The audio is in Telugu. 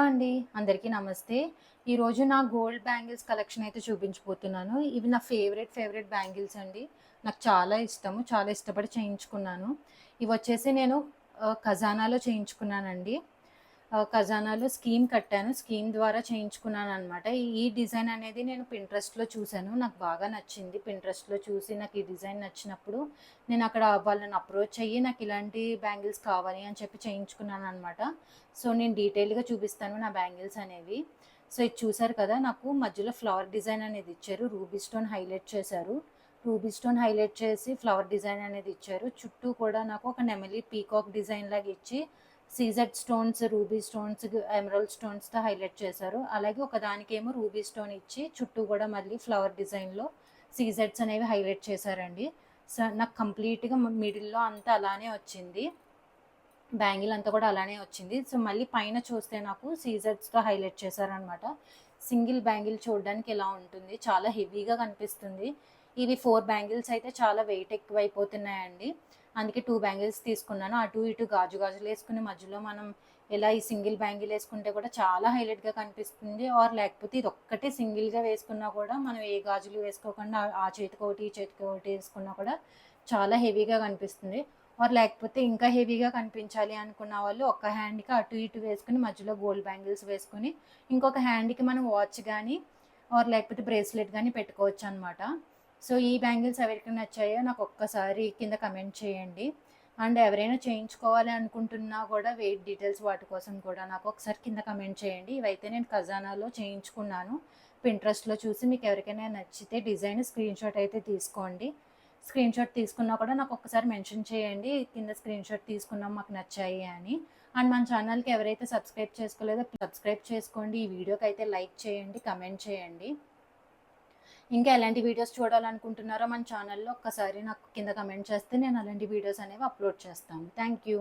అండి. అందరికీ నమస్తే. ఈరోజు నా గోల్డ్ బ్యాంగిల్స్ కలెక్షన్ అయితే చూపించబోతున్నాను. ఇవి నా ఫేవరెట్ బ్యాంగిల్స్ అండి. నాకు చాలా ఇష్టము. చాలా ఇష్టపడి చేయించుకున్నాను. ఇవొచ్చేసి నేను ఖజానాలో చేయించుకున్నానండి. ఖజానాలో స్కీమ్ కట్టాను. స్కీమ్ ద్వారా చేయించుకున్నాననమాట. ఈ డిజైన్ అనేది నేను పింట్రెస్ట్‌లో చూసాను. నాకు బాగా నచ్చింది. పింట్రెస్ట్‌లో చూసి నాకు ఈ డిజైన్ నచ్చినప్పుడు నేను అక్కడ వాళ్ళని అప్రోచ్ అయ్యి నాకు ఇలాంటి బ్యాంగిల్స్ కావాలి అని చెప్పి చేయించుకున్నాననమాట. సో, నేను డీటెయిల్డ్‌గా చూపిస్తాను నా బ్యాంగిల్స్ అనేవి. సో, ఇది చూసారు కదా! నాకు మధ్యలో ఫ్లవర్ డిజైన్ అనేది ఇచ్చారు. రూబీ స్టోన్ హైలైట్ చేశారు. రూబీ స్టోన్ హైలైట్ చేసి ఫ్లవర్ డిజైన్ అనేది ఇచ్చారు. చుట్టూ కూడా నాకు ఒక నెమలి పీకాక్ డిజైన్ లాగా ఇచ్చి CZ stones, ruby stones, emerald స్టోన్స్‌తో హైలైట్ చేశారు. అలాగే ఒకదానికేమో రూబీ స్టోన్ ఇచ్చి చుట్టూ కూడా మళ్ళీ ఫ్లవర్ డిజైన్‌లో సీజెడ్స్ అనేవి హైలైట్ చేశారండి. సో, నాకు కంప్లీట్‌గా మిడిల్‌లో అంతా అలానే వచ్చింది. బ్యాంగిల్ అంతా కూడా అలానే వచ్చింది. సో, మళ్ళీ పైన చూస్తే నాకు సీజెడ్స్‌తో హైలైట్ చేశారనమాట. సింగిల్ బ్యాంగిల్ చూడడానికి ఇలా ఉంటుంది. చాలా హెవీగా కనిపిస్తుంది. ఇవి 4 బ్యాంగిల్స్ అయితే చాలా వెయిట్ ఎక్కువైపోతున్నాయండి. అందుకే 2 బ్యాంగిల్స్ తీసుకున్నాను. అటు ఇటు గాజులేసుకుని మధ్యలో మనం ఇలా ఈ సింగిల్ బ్యాంగిల్ ఏసుకుంటే కూడా చాలా హైలైట్‌గా కనిపిస్తుంది. లేకపోతే ఇదొక్కటే సింగిల్‌గా వేసుకున్నా కూడా మనం ఏ గాజులు వేసుకోకుండా ఆ చేతికొకటి, ఈ చేతికొకటి వేసుకున్నా కూడా చాలా హెవీగా కనిపిస్తుంది. లేకపోతే ఇంకా హెవీగా కనిపించాలి అనుకున్న వాళ్ళు ఒక్క హ్యాండ్‌కి అటు ఇటు వేసుకొని మధ్యలో గోల్డ్ బ్యాంగిల్స్ వేసుకొని ఇంకొక హ్యాండ్‌కి మనం వాచ్ గానీ లేకపోతే బ్రేస్లెట్ గానీ పెట్టుకోవచ్చనమాట. సో, ఈ బ్యాంగిల్స్ ఎవరికి నచ్చాయో నాకు ఒక్కసారి కింద కమెంట్ చేయండి. అండ్ ఎవరైనా చేయించుకోవాలి అనుకుంటున్నా కూడా వెయిట్ డీటెయిల్స్ వాటి కోసం కూడా నాకు ఒకసారి కింద కమెంట్ చేయండి. ఇవైతే నేను ఖజానాలో చేయించుకున్నాను. పింట్రెస్ట్‌లో చూసి మీకు ఎవరికైనా నచ్చితే డిజైన్ స్క్రీన్‌షాట్ అయితే తీసుకోండి. స్క్రీన్‌షాట్ తీసుకున్నా కూడా నాకు ఒక్కసారి మెన్షన్ చేయండి. కింద స్క్రీన్‌షాట్ తీసుకున్నాం మాకు నచ్చాయి అని. అండ్ మన ఛానల్‌కి ఎవరైతే సబ్స్క్రైబ్ చేసుకోలేదో సబ్స్క్రైబ్ చేసుకోండి. ఈ వీడియోకైతే లైక్ చేయండి, కమెంట్ చేయండి. ఇంకా ఎలాంటి వీడియోస్ చూడాలనుకుంటున్నారో మన ఛానల్‌లో ఒక్కసారి నాకు కింద కమెంట్ చేస్తే నేను అలాంటి వీడియోస్ అనేవి అప్లోడ్ చేస్తాను. Thank you.